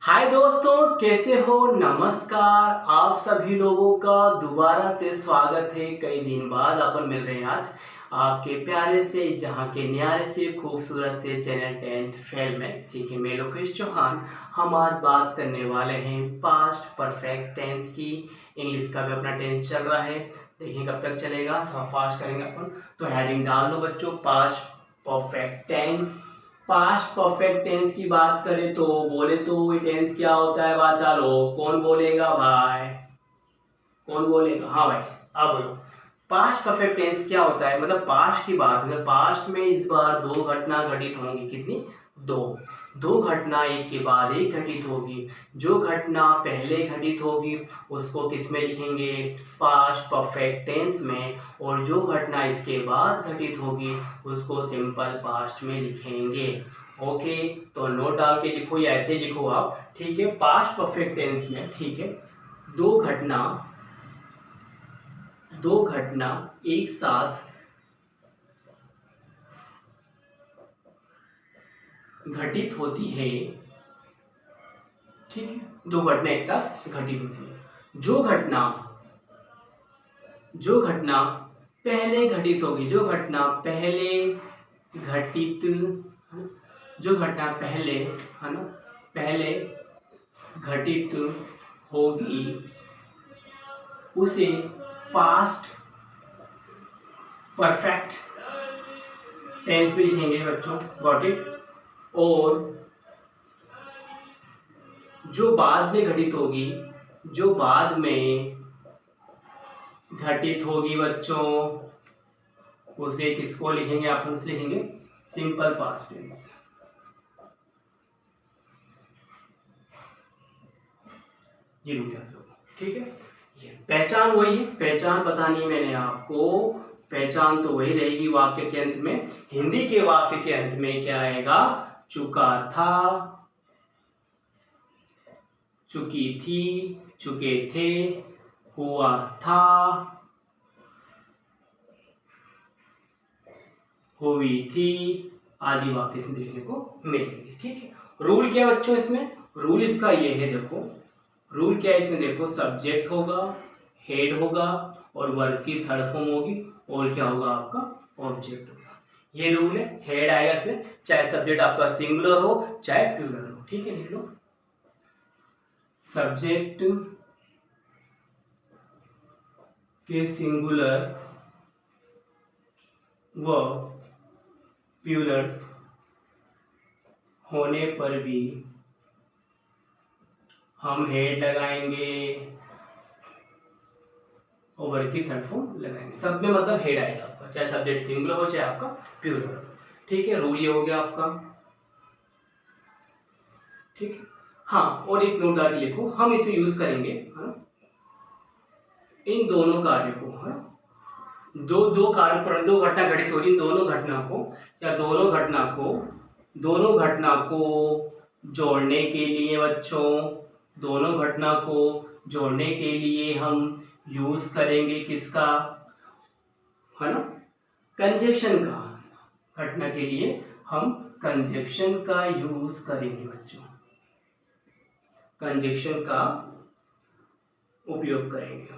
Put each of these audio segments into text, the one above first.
हाय दोस्तों, कैसे हो? नमस्कार। आप सभी लोगों का दोबारा से स्वागत है। कई दिन बाद अपन मिल रहे हैं आज आपके प्यारे से, जहाँ के न्यारे से, खूबसूरत से चैनल 10th फेल में। ठीक है, मैं लोकेश चौहान। हम आज बात करने वाले हैं पास्ट परफेक्ट टेंस की। इंग्लिश का भी अपना टेंस चल रहा है, देखिए कब तक चलेगा, थोड़ा फास्ट करेंगे अपन। तो हेडिंग डाल दो बच्चों, past perfect tense. Past perfect tense की बात करें तो बोले तो ये टेंस क्या होता है बाचा लो, कौन बोलेगा भाई? कौन बोलेगा? हाँ भाई, आप बोलो। पास्ट परफेक्ट टेंस क्या होता है? मतलब पास्ट की बात है, पास्ट में इस बार दो घटना घटित होंगी। कितनी? दो। दो घटना एक के बाद एक घटित होगी। जो घटना पहले घटित होगी उसको किस में लिखेंगे? पास्ट परफेक्ट टेंस में। और जो घटना इसके बाद घटित होगी उसको सिंपल पास्ट में लिखेंगे। ओके, तो नोट डाल के लिखो या ऐसे लिखो आप, ठीक है। पास्ट परफेक्ट टेंस में, ठीक है, दो घटना एक साथ घटित होती है। ठीक है, दो घटना एक साथ घटित होती है। जो घटना पहले घटित होगी, जो घटना पहले घटित, जो घटना पहले, है ना, पहले घटित होगी उसे पास्ट परफेक्ट टेंस में लिखेंगे बच्चों। Got it? और जो बाद में घटित होगी, जो बाद में घटित होगी बच्चों, उसे किसको लिखेंगे? आप उसे लिखेंगे सिंपल पास्ट टेंस। ये रूल याद रखो, ठीक है। ये पहचान वही है, पहचान बतानी है मैंने आपको। पहचान तो वही रहेगी वाक्य के अंत में। हिंदी के वाक्य के अंत में क्या आएगा? चुका था, चुकी थी, चुके थे, हुआ था, हुई थी, आदि वाक्य इसमें देखने को मिलेंगे। ठीक है। रूल क्या बच्चों इसमें? रूल इसका ये है, देखो रूल क्या है इसमें, देखो सब्जेक्ट होगा, हेड होगा और वर्ब की थर्ड फॉर्म होगी, और क्या होगा आपका? ऑब्जेक्ट होगा। ये रूल है। हेड आएगा इसमें, चाहे सब्जेक्ट आपका सिंगुलर हो चाहे प्लूरल हो। ठीक है, लिख लो सब्जेक्ट के सिंगुलर व प्लूरल्स होने पर भी हम हेड लगाएंगे और वर्ब की थर्ड फॉर्म लगाएंगे। सब में मतलब हेड आएगा आपका, चाहे सब्जेक्ट सिंगुलर हो चाहे आपका प्लूरल हो। ठीक है, रूल ये हो गया आपका। ठीक है। हाँ, और एक नोट डाल के लिखो, हम इसमें यूज करेंगे, है ना, इन दोनों कार्य को, है ना, दो दो कार्य पर दो घटना घटित हो रही, दोनों घटना को या दोनों घटना को जोड़ने के लिए बच्चों, दोनों घटना को जोड़ने के लिए हम यूज करेंगे किसका? है ना, कंजक्शन का। घटना के लिए हम कंजक्शन का यूज करेंगे बच्चों, कंजक्शन का उपयोग करेंगे।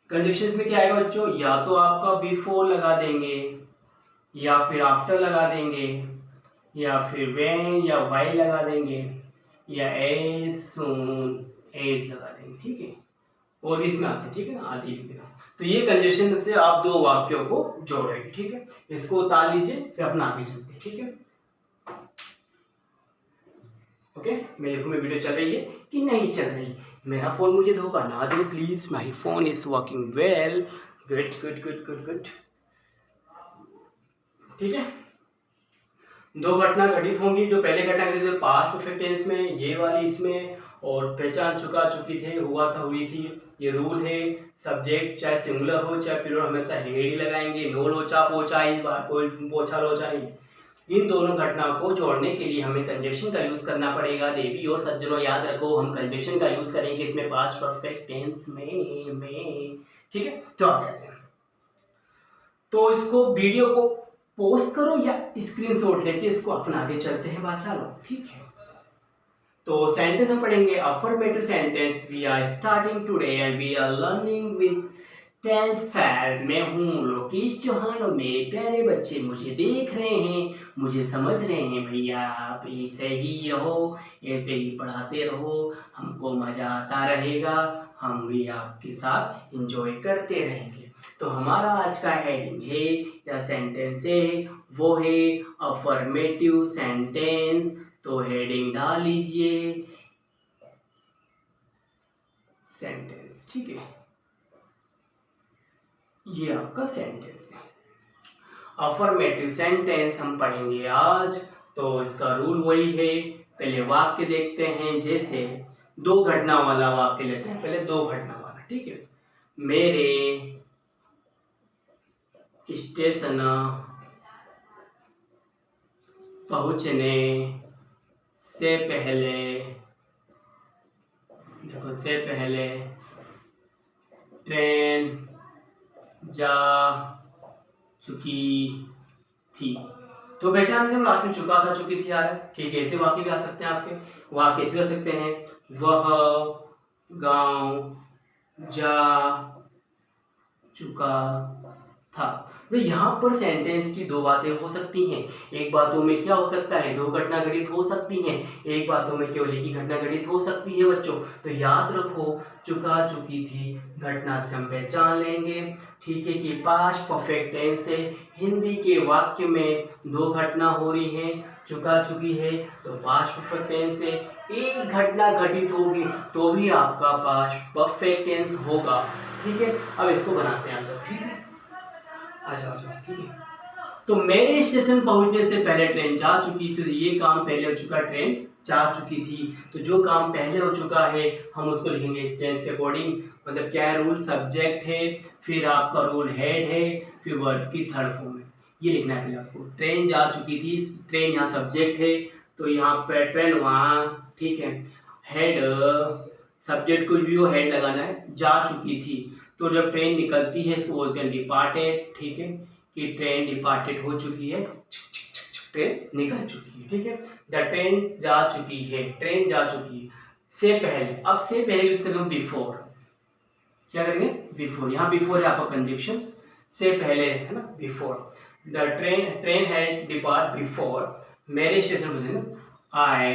कंजक्शन में क्या आएगा बच्चों? या तो आपका बिफोर लगा देंगे, या फिर आफ्टर लगा देंगे, या फिर व्हेन या व्हाइल लगा देंगे, या एज सून एज लगा देंगे। ठीक है, और इसमें आते हैं, ठीक है ना, आदि भी। तो ये कंजक्शन से आप दो वाक्यों को जोड़ेंगे। ठीक है, इसको उतार लीजिए, फिर अपना आगे चलते हैं। ठीक है, ओके। मैं देखूँ मैं वीडियो चल रही है कि नहीं चल रही। मेरा फोन मुझे धोखा ना दो please, my phone is working well. Good good good good good. ठीक है, दो घटना घटित होंगी। जो पहले घटना घटित हुई पास्ट परफेक्ट टेंस में, ये वाली इसमें, और पहचान चुका चुकी थे, हुआ था हुई थी। ये रूल है, सब्जेक्ट चाहे सिंगुलर हो चाहे प्लूरल हमेशा हेड ही लगाएंगे। नो लोचा पोचा, इस बार कोई पोछा लोचा नहीं। इन दोनों घटनाओं को जोड़ने के लिए हमें कंजक्शन का यूज करना पड़ेगा। देवी और सज्जनों याद रखो, हम कंजक्शन का यूज करेंगे इसमें पास्ट परफेक्ट टेंस में। ठीक है, तो आ गया। तो इसको वीडियो को पॉज करो या स्क्रीनशॉट लेके इसको अपना आगे चलते हैं बाचा लो। ठीक है, तो सेंटेंस हम पढ़ेंगे affirmative sentence. We are starting today and we are learning with 10th fail. मैं हूँ लोकेश चौहान और मेरे प्यारे बच्चे मुझे देख रहे हैं, मुझे समझ रहे हैं। भैया आप ऐसे ही रहो, ऐसे ही पढ़ाते रहो, हमको मज़ा आता रहेगा, हम भी आपके साथ एंजॉय करते रहेंगे। तो हमारा आज का हेडिंग है या सेंटेंस है वो है अफर्मेटिव सेंटेंस। तो हेडिंग डाल लीजिए सेंटेंस, ठीक है, ये आपका सेंटेंस है। अफर्मेटिव सेंटेंस हम पढ़ेंगे आज। तो इसका रूल वही है, पहले वाक्य देखते हैं। जैसे दो घटना वाला वाक्य लेते हैं, पहले दो घटना वाला, ठीक है। मेरे स्टेशन पहुंचने से पहले, देखो से पहले ट्रेन जा चुकी थी। तो पहचान दें लास्ट में चुका था चुकी थी आ रहा है कि कैसे वाक्य भी आ सकते हैं आपके। वाक्य कैसे कर सकते हैं, वह गांव जा चुका था। तो यहाँ पर सेंटेंस की दो बातें हो सकती हैं। एक बातों में क्या हो सकता है, दो घटना घटित हो सकती हैं। एक बातों में केवल एक ही घटना घटित हो सकती है बच्चों। तो याद रखो चुका चुकी थी घटना से हम पहचान लेंगे, ठीक है, कि पास्ट परफेक्ट टेंस है। हिंदी के वाक्य में दो घटना हो रही है, चुका चुकी है, तो पास्ट परफेक्ट टेंस है। एक घटना घटित होगी तो भी आपका पास्ट परफेक्ट टेंस होगा, ठीक है। अब इसको बनाते हैं आप सब, ठीक है। अच्छा, ठीक है। तो मेरे स्टेशन पहुंचने से पहले ट्रेन जा चुकी थी, तो ये काम पहले हो चुका, ट्रेन जा चुकी थी। तो जो काम पहले हो चुका है हम उसको लिखेंगे इस टेंस के अकॉर्डिंग। मतलब क्या है, रूल सब्जेक्ट है, फिर आपका रूल हेड है, फिर वर्ब की थर्ड फॉर्म है। ये लिखना है पहले आपको। ट्रेन जा चुकी थी, ट्रेन यहाँ सब्जेक्ट है, तो यहाँ पे ट्रेन वहाँ, ठीक है। हेड सब्जेक्ट कुछ भी हो, हेड लगाना है। जा चुकी थी, तो जब ट्रेन निकलती है इसको बोलते हैं डिपार्टेड, ठीक है, कि ट्रेन डिपार्टेड हो चुकी है, ट्रेन निकल चुकी है, ठीक है। द ट्रेन जा चुकी है, ट्रेन जा चुकी है। से पहले, अब से पहले यूज करेंगे बिफोर। क्या करेंगे, बिफोर। यहाँ बिफोर है आपका कंजक्शन, से पहले है ना, before. The train had depart before मेरे स्टेशन पर, आई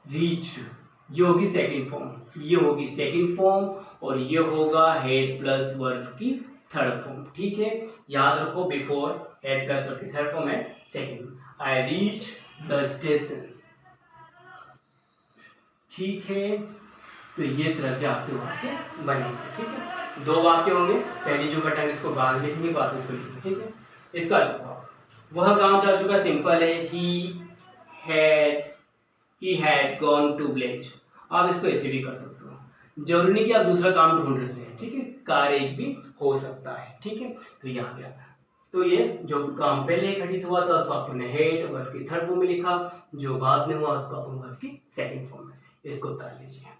रीच्ड। ये होगी सेकंड फॉर्म, ये होगी सेकंड फॉर्म, और ये होगा हेड प्लस वर्ब की थर्ड फॉर्म, ठीक है। याद रखो बिफोर हेड प्लस वर्ब की थर्ड फॉर्म है second. I reach the station, ठीक है। तो ये तरह के आपके वाक्य बनेंगे, ठीक है। दो वाक्य होंगे, पहली जो घटना इसको बाद लिखेंगे, बाद इसको लिखेंगे, ठीक है। इसका वह गांव जा चुका, सिंपल है, he had gone to village। आप इसको ऐसे भी कर सकते हो, जरूरी नहीं कि आप दूसरा काम ढूंढ रहे हैं, ठीक है। कार्य एक भी हो सकता है, ठीक है। तो यहाँ गया, तो ये जो काम पहले घटित हुआ था उसको आपने हेड वर्ब की थर्ड फॉर्म में लिखा, जो बाद में हुआ उसको आपने वर्ब की सेकंड फॉर्म में। इसको उतार लीजिए,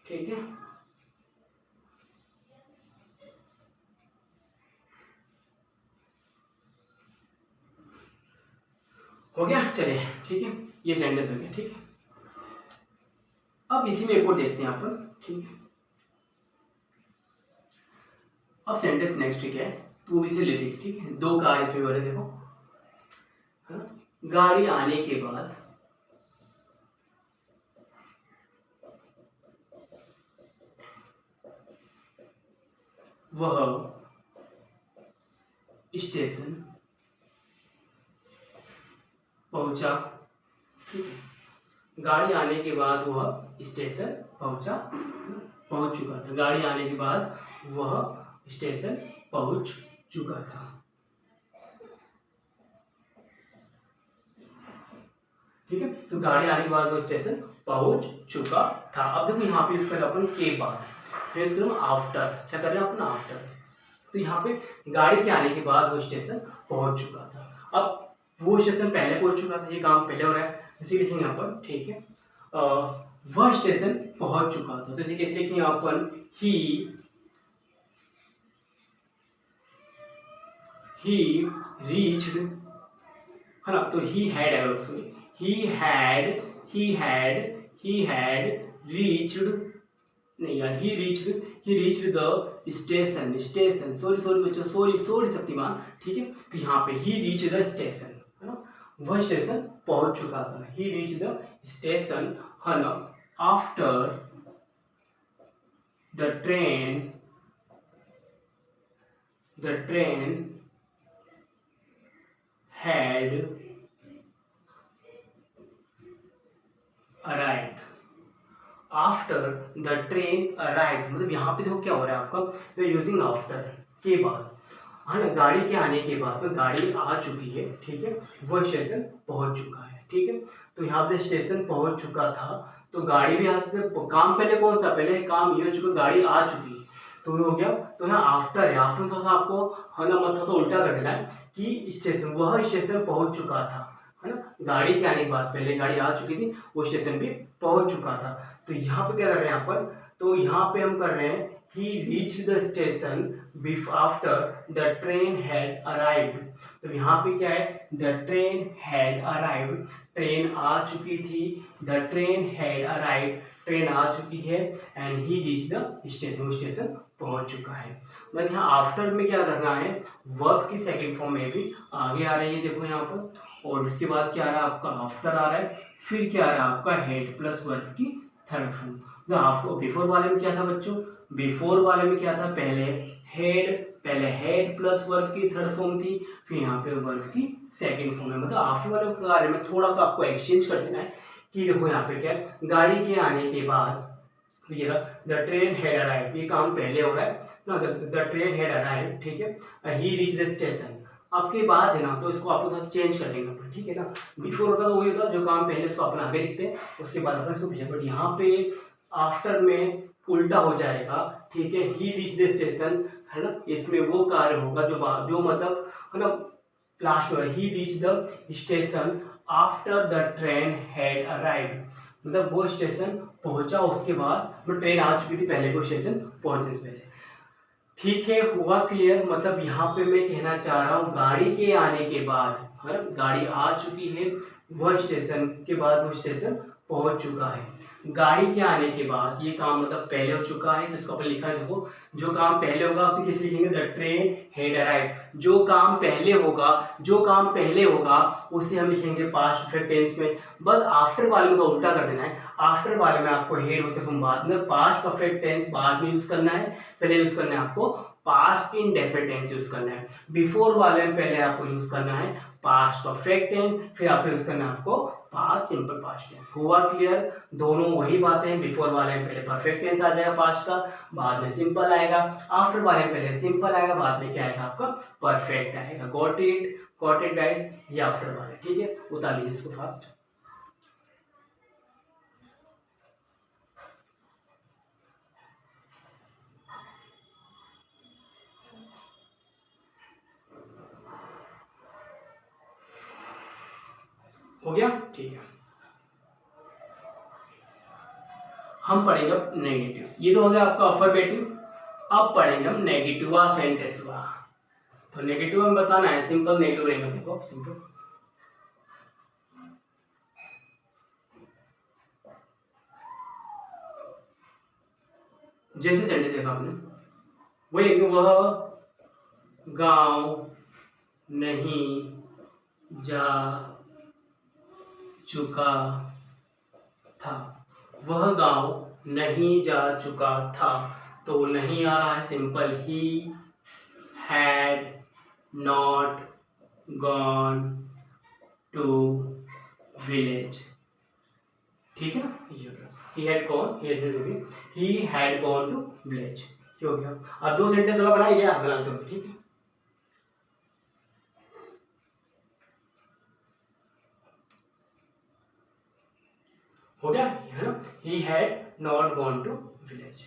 ठीक है। हो गया, चलिए, ठीक है। ये सेंटेंस हो गया, ठीक है। अब इसी में एक और देखते हैं अपन, ठीक है। अब सेंटेंस नेक्स्ट, ठीक है, तो भी से ले लीजिए, ठीक है। दो कार इसमें हो रहे, देखो, है ना। गाड़ी आने के बाद वह स्टेशन पहुंचा, ठीक है। गाड़ी आने के बाद वह स्टेशन पहुंच चुका था। गाड़ी आने के बाद वह स्टेशन पहुंच चुका था, ठीक है। तो गाड़ी आने के बाद वह स्टेशन पहुंच चुका था। अब देखो यहाँ पे इसका अपन के बाद, फिर इसको आफ्टर, क्या कर रहे हैं अपन, आफ्टर। तो यहाँ पे गाड़ी के आने के बाद वो स्टेशन पहुंच चुका था। अब वो स्टेशन पहले पहुंच चुका था, ये काम पहले हो रहा है, इसी लिखेंगे यहाँ पर, ठीक है। वह स्टेशन पहुंच चुका था, तो इसे कैसे लिखेंगे यहाँ पर, ही ही रीच्ड, है ना, तो ही हैड अगर सुनिए, ही हैड रीच्ड, नहीं यार, ही रीच्ड द स्टेशन, सॉरी बच्चों, सॉरी शक्तिमान, ठीक है। तो यहाँ पे ही रीच द स्टेशन, है ना, वह स्टेशन पहुंच चुका था, ही रीच द स्टेशन, है ना, after the train had arrived, after the train arrive, मतलब यहाँ पे देखो क्या हो रहा है आपका, वे यूजिंग आफ्टर के बाद, है ना, गाड़ी के आने के बाद, गाड़ी आ चुकी है, ठीक है, वो स्टेशन पहुंच चुका है, ठीक है। तो यहाँ पे स्टेशन पहुंच चुका था, तो गाड़ी भी काम पहले कौन सा, पहले काम ये हो चुका, गाड़ी आ चुकी है, तो ये हो गया। तो यहाँ आफ्टर है, आफ्टर थोड़ा सा आपको, है ना, मतलब थोड़ा सा उल्टा कर देना है कि स्टेशन, वह स्टेशन पहुंच चुका था, है ना, गाड़ी के आने के बाद, पहले गाड़ी आ चुकी थी, वो स्टेशन भी पहुंच चुका था। तो यहाँ पे क्या कर रहे हैं यहाँ पर, तो यहाँ पे हम कर रहे हैं he reach the station after the train had arrived. तो यहाँ पे क्या है, the train had arrived, train आ चुकी थी, the train had arrived, train आ चुकी है, and he reach the station, वो स्टेशन पहुंच चुका है। मतलब यहाँ आफ्टर में क्या करना है, वर्ब की सेकंड फॉर्म में भी आगे आ रही है, देखो यहाँ पर, और उसके बाद क्या आ रहा है आपका, आफ्टर आ रहा है, फिर क्या आ रहा है आपका, हेड प्लस वर्ब की थर्ड फॉर्म। तो आफ्टर, बिफोर वाले में क्या था बच्चों, बिफोर वाले में क्या था, पहले हेड प्लस वर्ब की थर्ड फॉर्म थी, फिर यहाँ पे वर्ब की सेकंड फॉर्म है। मतलब आफ्टर वाले के बारे में थोड़ा सा आपको एक्सचेंज कर देना है कि देखो यहाँ पे क्या है, गाड़ी के आने के बाद, ये द ट्रेन हैड अराइव्ड, ये काम पहले हो रहा है ना, द ट्रेन हैड अराइव्ड, ठीक है, ही रीच द स्टेशन, आपके बाद है ना, तो इसको आपको थोड़ा चेंज कर देंगे अपन, ठीक है ना। बिफोर होता तो वही होता, जो काम पहले उसको अपन आगे लिखते हैं, उसके बाद अपन इसको पीछे, बट यहाँ पे आफ्टर में उल्टा हो जाएगा, ठीक है, ही रीच द स्टेशन, है ना, इसमें वो कार्य होगा जो मतलब, है ना, लास्ट में, he reach the station after the train had arrived, मतलब वो स्टेशन पहुंचा उसके बाद, वो ट्रेन आ चुकी थी पहले, वो स्टेशन पहुंचने से पहले, ठीक है, हुआ क्लियर। मतलब यहाँ पे मैं कहना चाह रहा हूँ, गाड़ी के आने के बाद, है, गाड़ी आ चुकी है, वह स्टेशन के बाद वो स्टेशन पहुंच चुका है, गाड़ी के आने के बाद ये काम मतलब पहले हो चुका है, तो इसको अपन लिखा है, देखो जो काम पहले होगा उसे किसी लिखेंगे, द ट्रेन हैड अराइव्ड, जो काम पहले होगा उसे हम लिखेंगे पास्ट परफेक्ट टेंस में। बस आफ्टर वाले में तो उल्टा कर देना है, आफ्टर वाले में आपको हेड होते हम बाद में, पास्ट परफेक्ट टेंस बाद में यूज करना है, पहले यूज करना है आपको पास्ट इंडेफिनिट टेंस यूज करना है। बिफोर वाले में पहले आपको यूज करना है पास्ट परफेक्ट टेंस, फिर आपको यूज करना है आपको पास्ट सिंपल पास्ट टेंस। हुआ क्लियर, दोनों वही बातें हैं, बिफोर वाले में पहले परफेक्ट टेंस आ जाएगा पास्ट का, बाद में सिंपल आएगा, आफ्टर वाले में पहले सिंपल आएगा, बाद में क्या आएगा आपका परफेक्ट आएगा। गॉट इट गाइस, ये आफ्टर वाले, ठीक है, उतार लीजिए इसको फास्ट। हो गया, ठीक है। हम पढ़ेंगे अब नेगेटिव्स, ये तो हो गया आपका अफर्मेटिव, अब पढ़ेंगे हम नेगेटिव सेंटेंस हुआ। तो नेगेटिव में बताना है, सिंपल नेगेटिव रहेगा, देखो सिंपल, जैसे सेंटेंस देखा आपने वही लिखेंगे, वह गांव नहीं जा चुका था, वह गांव नहीं जा चुका था, तो नहीं आ रहा है, simple, he had not gone to village, ठीक है ना, ये हो गया, he had gone to village, ये हो गया। अब दो सेंटेंस वाला बनाइए, आप बनाते हो, ठीक है, हो गया, है ना, he had not gone to village.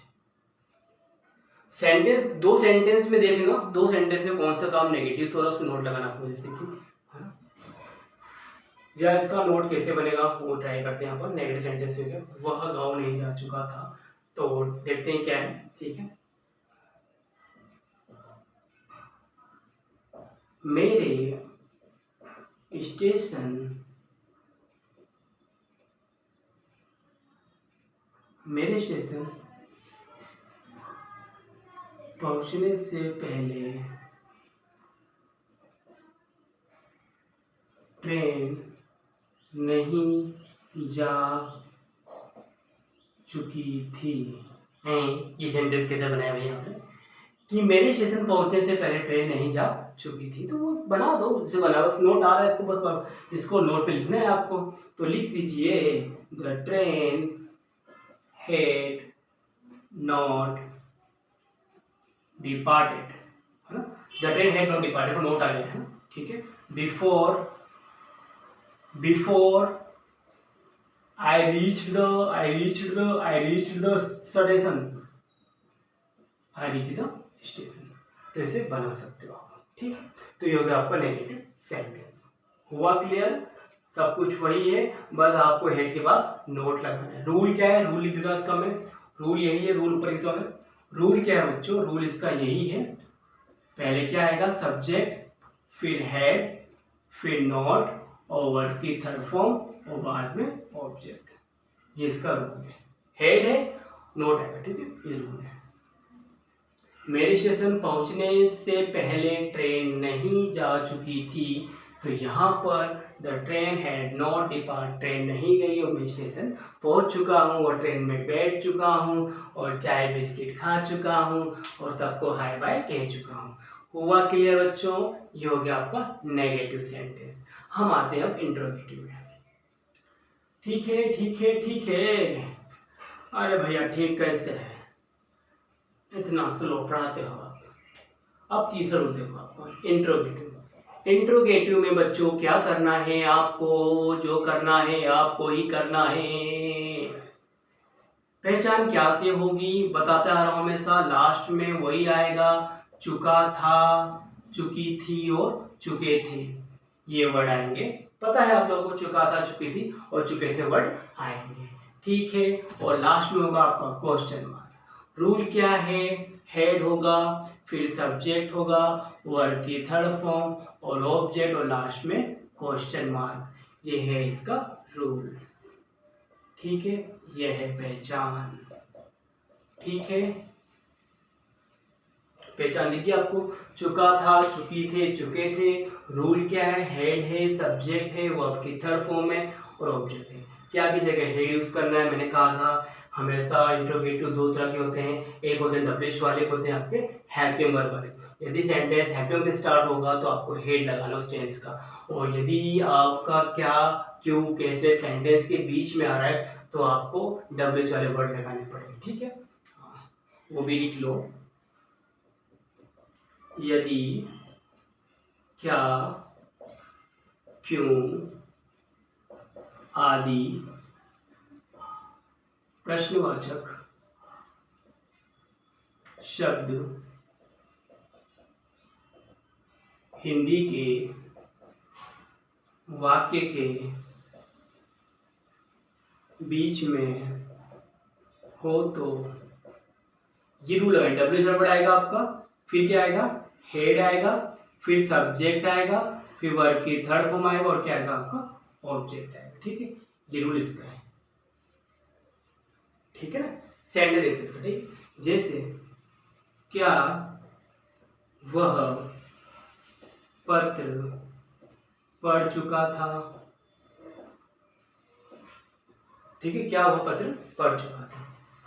Sentence, दो सेंटेंस में देख लेना, दो सेंटेंस में कौन सा काम नेगेटिव हो रहा है उसको नोट लगाना आपको, जैसे कि, है ना, या इसका नोट कैसे बनेगा वो ट्राई करते हैं यहाँ पर। नेगेटिव सेंटेंस से क्या, वह गांव नहीं जा चुका था, तो देखते हैं क्या है, ठीक है, मेरे स्टेशन पहुंचने से पहले ट्रेन नहीं जा चुकी थी। ये सेंटेंस कैसे बनाया भैया आपने कि मेरे स्टेशन पहुंचने से पहले ट्रेन नहीं जा चुकी थी, तो वो बना दो, जैसे बना, बस नोट आ रहा है इसको, बस इसको नोट पे लिखना है आपको। तो लिख दीजिए the train had not departed, है ना, the train had not departed, तो नोट आ गया है ना, ठीक है। Before I reached the station, तो इसे बना सकते हो आप, ठीक है। तो ये हो गया आपका नेगेटिव सेंटेंस। हुआ क्लियर? सब कुछ वही है, बस आपको हेड के बाद नोट लगाना है। रूल क्या है, रूल लिख देता हूं इसका मैं, रूल यही है, रूल ऊपर लिखता हूं मैं। रूल क्या है बच्चों, रूल इसका यही है, पहले क्या आएगा सब्जेक्ट, फिर हेड, फिर नॉट और वर्ब की थर्ड फॉर्म और बाद में ऑब्जेक्ट। ये इसका रूल है, हेड है नोट आएगा, ठीक है, ये रूल है। मेरे स्टेशन पहुंचने से पहले ट्रेन नहीं जा चुकी थी, तो यहाँ पर the train had not depart, train नहीं गई और मैं स्टेशन पहुंच चुका हूँ और ट्रेन में बैठ चुका हूँ और चाय बिस्किट खा चुका हूँ और सबको हाय बाय कह चुका हूँ। हुआ क्लियर बच्चों? ये हो गया आपका नेगेटिव सेंटेंस। हम आते हैं अब इंट्रोगेटिव में। ठीक है ठीक है ठीक है, अरे भैया ठीक कैसे है, इतना स्लो पढ़ाते हो आप। अब तीसरा रूल देखो आपको इंट्रोगेटिव। इंट्रोगेटिव में बच्चों क्या करना है आपको, जो करना है आपको ही करना है। पहचान क्या से होगी, बताता आ रहा हूं हमेशा, लास्ट में वही आएगा, चुका था, चुकी थी और चुके थे, ये वर्ड आएंगे। पता है आप लोगों को, चुका था, चुकी थी और चुके थे वर्ड आएंगे, ठीक है। और लास्ट में होगा आपका क्वेश्चन मार्क। रूल क्या है, हेड होगा, फिर सब्जेक्ट होगा, वर्ब की थर्ड फॉर्म और ऑब्जेक्ट और लास्ट में क्वेश्चन मार्क। ये है इसका रूल, ठीक है। यह है पहचान, ठीक है। पहचान लीजिए आपको, चुका था, चुकी थे, चुके थे। रूल क्या है, हेड है, सब्जेक्ट है, वर्ब की थर्ड फॉर्म है और ऑब्जेक्ट है। क्या की जगह हेड यूज करना है, मैंने कहा था हमेशा इंट्रोगेटिव दो तरह के होते हैं, एक होते हैं डब्ल्यूएच वाले, होते हैं आपके हेल्पिंग वर्ब वाले। यदि सेंटेंस हेल्पिंग से स्टार्ट होगा तो आपको हेड लगाना उस टेंस का, और यदि आपका क्या, क्यों, कैसे सेंटेंस के बीच में आ रहा है तो आपको डब्ल्यूएच वाले वर्ड लगाने पड़ेंगे, ठीक है। वो भी लिख लो, यदि, क्या, क्यों आदि प्रश्नवाचक शब्द हिंदी के वाक्य के बीच में हो तो ये रूल है। डब्ल्यू वर्ड आएगा आपका, फिर क्या आएगा, हेड आएगा, फिर सब्जेक्ट आएगा, फिर वर्ब की थर्ड फॉर्म आएगा और क्या आएगा आपका ऑब्जेक्ट आएगा, ठीक है। ये रूल इसका है, ठीक है ना। सेंटेंस देखते इसका, ठीक, जैसे क्या वह पत्र पढ़ चुका था, ठीक है, क्या वह पत्र पढ़ चुका था,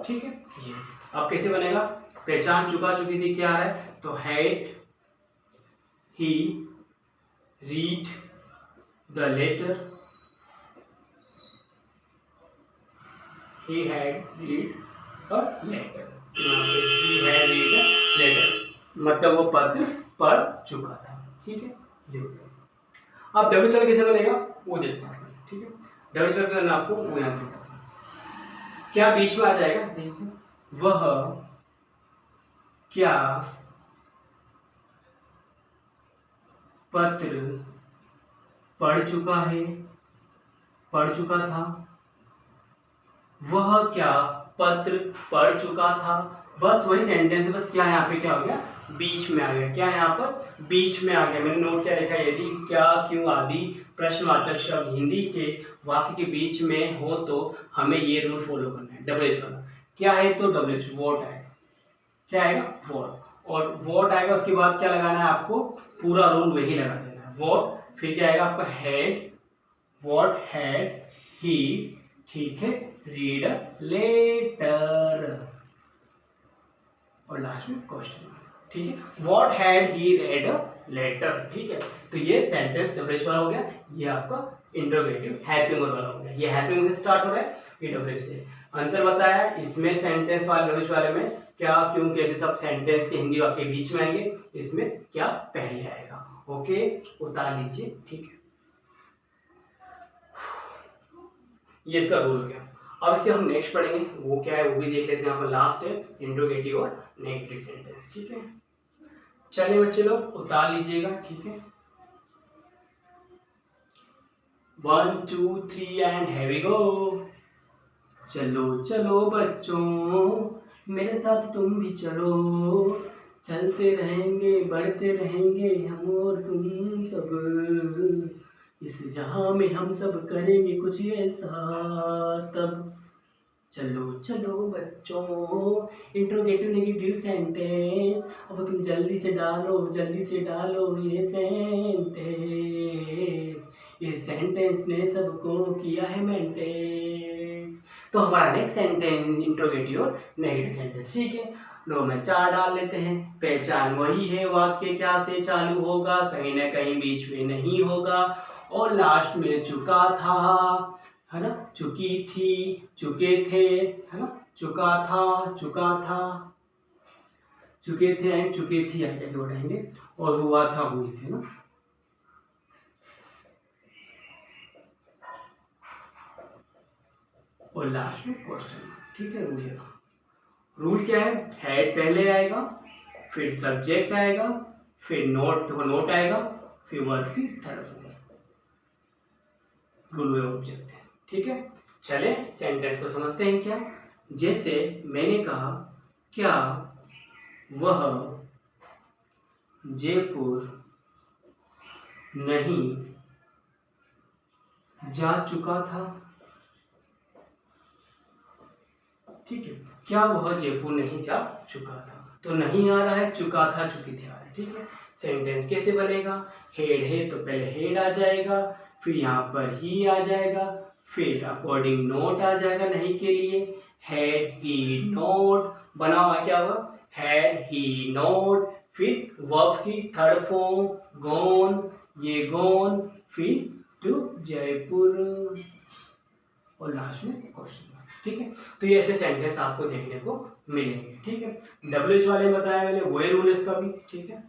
ठीक है। ये अब कैसे बनेगा, पहचान चुका, चुकी थी, क्या है, तो had he read the letter, he had read a letter, he had read a letter, मतलब वो पत्र पढ़ चुका था, ठीक है। अब डब्ल्यू चल कैसे बनेगा वो देखते हैं, ठीक है। डब्ल्यू चल करना आपको वो यहाँ पे क्या बीच में आ जाएगा, जैसे वह क्या पत्र पढ़ चुका है, पढ़ चुका था, वह क्या पत्र पढ़ चुका था बस वही सेंटेंस है, बस क्या यहाँ पे क्या हो गया, बीच में आ गया। क्या यहाँ पर बीच में आ गया। मैंने नोट क्या लिखा, यदि क्या क्यों आदि प्रश्नवाचक शब्द हिंदी के वाक्य के बीच में हो तो हमें ये रूल फॉलो करना है। डब्ल्यूएच वाला क्या है, तो डब्ल्यूएच वॉट आएगा। क्या आएगा, वॉट। और वॉट आएगा, उसके बाद क्या लगाना है आपको, पूरा रूल वही लगा देना है, वॉट। फिर क्या आएगा आपका हैड, वॉट हैड ही, ठीक है, रीड लेटर, और लास्ट में क्वेश्चन, ठीक है। What had he read a letter, ठीक है। तो ये सेंटेंस डब्ल्यूएच वाला हो गया, ये आपका इंट्रोगेटिव हेल्पिंग वर्ब वाला हो गया। ये हेल्पिंग से स्टार्ट हो रहा है, ये डब्ल्यूएच से। अंतर बताया इसमें सेंटेंस वाले डब्ल्यूएच वाले में क्या क्यों कैसे सब सेंटेंस के हिंदी वाक्य बीच में आएंगे, इसमें क्या पहले आएगा। ओके, उतार लीजिए, ठीक है। ये इसका रूल हो गया। अब इसे हम नेक्स्ट पढ़ेंगे, वो क्या है वो भी देख लेते हैं। यहाँ पर लास्ट है इंट्रोगेटिव और नेगेटिव सेंटेंस, ठीक है। चलिए बच्चे लोग उतार लीजिएगा, ठीक है। 1 2 3 एंड here we go। चलो चलो बच्चों मेरे साथ तुम भी चलो, चलते रहेंगे बढ़ते रहेंगे हम और तुम सब, इस जहां में हम सब करेंगे कुछ ऐसा तब। चलो चलो बच्चों, इंट्रोगेटिव नेगेटिव सेंटेंस, अब तुम जल्दी से डालो ये सेंटेंस ने सबको किया है मेंटेन। तो हमारा नेक्स्ट सेंटेंस इंट्रोगेटिव और नेगेटिव सेंटेंस, ठीक है। लो में 4 डाल लेते हैं। पहचान वही है वाक्य क्या से चालू होगा, कहीं ना कहीं बीच में नहीं होगा, और लास्ट में चुका था, है ना, चुकी थी, चुके थे, है ना, चुका था, चुके थे एंड चुकी थी आगे जोड़ेंगे, और हुआ था हुई थे ना। और लास्ट में क्वेश्चन, ठीक है। रूल क्या है, हेड पहले आएगा, फिर सब्जेक्ट आएगा, फिर नोट आएगा, फिर वर्ब की थर्ड फॉर्म। रूल में ऑब्जेक्ट है, ठीक है। चले सेंटेंस को समझते हैं। क्या, जैसे मैंने कहा क्या वह जयपुर नहीं जा चुका था, ठीक है। क्या वह जयपुर नहीं जा चुका था, तो नहीं आ रहा है, चुका था चुकी थी आ रहा है, ठीक है। सेंटेंस कैसे बनेगा, हेड है तो पहले हेड आ जाएगा, फिर यहाँ पर ही आ जाएगा, फिर अकॉर्डिंग नोट आ जाएगा नहीं के लिए, हैड ही नोट बना हुआ क्या हुआ, हैड ही नोट, फिर वर्ब की थर्ड फॉर्म गॉन, ये गॉन, फिर टू जयपुर, और लास्ट में क्वेश्चन, ठीक है। तो ये ऐसे सेंटेंस आपको देखने को मिलेंगे, ठीक है। डब्ल्यूएच वाले में बताया मैंने, वही रूल इसका भी, ठीक है।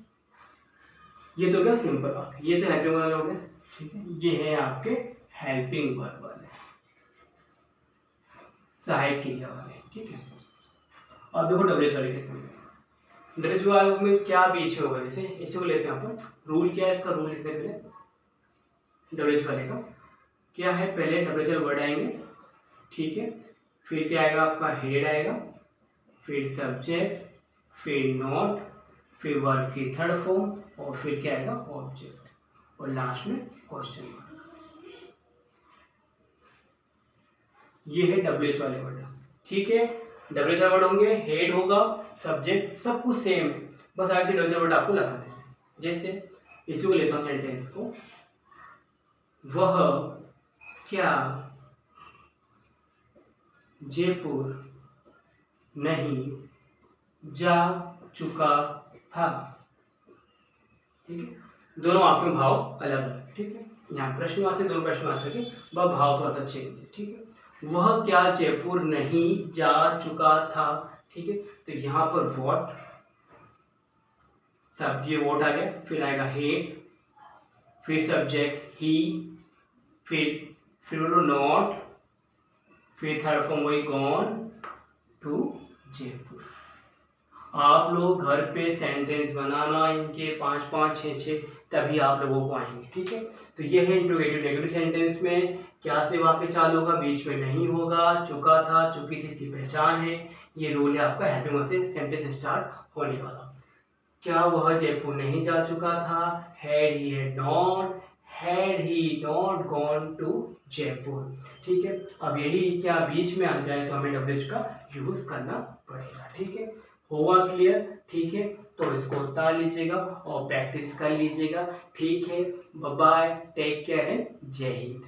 ये तो क्या सिंपल बात, ये तो हेल्पिंग वाले हो गए, ठीक है। ये है आपके हेल्पिंग वर्ब वाले, सहायक क्रिया वाले, ठीक है। अब देखो डब्ल्यूएच वाले कैसे होंगे। डब्ल्यूएच वाले में क्या बीच में होगा, जैसे इसे को लेते हैं अपन। रूल क्या है इसका, रूल लिखते हैं पहले डब्ल्यूएच वाले का। क्या है, पहले डब्ल्यूएच वर्ड आएंगे, ठीक है। फिर क्या आएगा आपका, हेड आएगा, फिर सब्जेक्ट, फिर नोट, फिर वर्ब की थर्ड फॉर्म, और फिर क्या आएगा ऑब्जेक्ट, और लास्ट में क्वेश्चन मार्क। ये है डब्ल्यूएच वाले वर्ड, ठीक है। डब्ल्यूएच वाले वर्ड होंगे, हेड होगा, सब्जेक्ट, सब कुछ सेम है, बस आगे डब्ल्यूएच वर्ड आपको लगा देना है। जैसे इसी को लेता हूँ सेंटेंस को, वह क्या जयपुर नहीं जा चुका था, ठीक है। दोनों वाक्यों में भाव अलग अलग, ठीक है। यहाँ प्रश्नवाचक, दोनों प्रश्नवाचक के भाव थोड़ा सा चेंज है, ठीक है। वह क्या जयपुर नहीं जा चुका था, ठीक है। तो यहाँ पर व्हाट, सब ये व्हाट आ गया, फिर आएगा हेड, फिर सब्जेक्ट ही, फिर नॉट, फिर थर्ड फॉर्म वही गॉन टू जयपुर। आप लोग घर पे सेंटेंस बनाना इनके 5 5 6 6, तभी आप लोगों को आएंगे, ठीक है। तो ये है इंट्रोगेटिव नेगेटिव सेंटेंस में क्या से वाक्य चालू होगा, बीच में नहीं होगा, चुका था, चुकी थी, इसकी पहचान है। ये रूल है आपका हेल्पिंग वर्ब से सेंटेंस स्टार्ट होने वाला। क्या वह जयपुर नहीं जा चुका था, had he not gone to Jaipur. ठीक है, अब यही क्या बीच में आ जाए तो हमें डब्ल्यूएच का यूज करना पड़ेगा। ठीक है, हुआ क्लियर? ठीक है, तो इसको उतार लीजिएगा और प्रैक्टिस कर लीजिएगा। ठीक है, bye bye, take care and जय हिंद।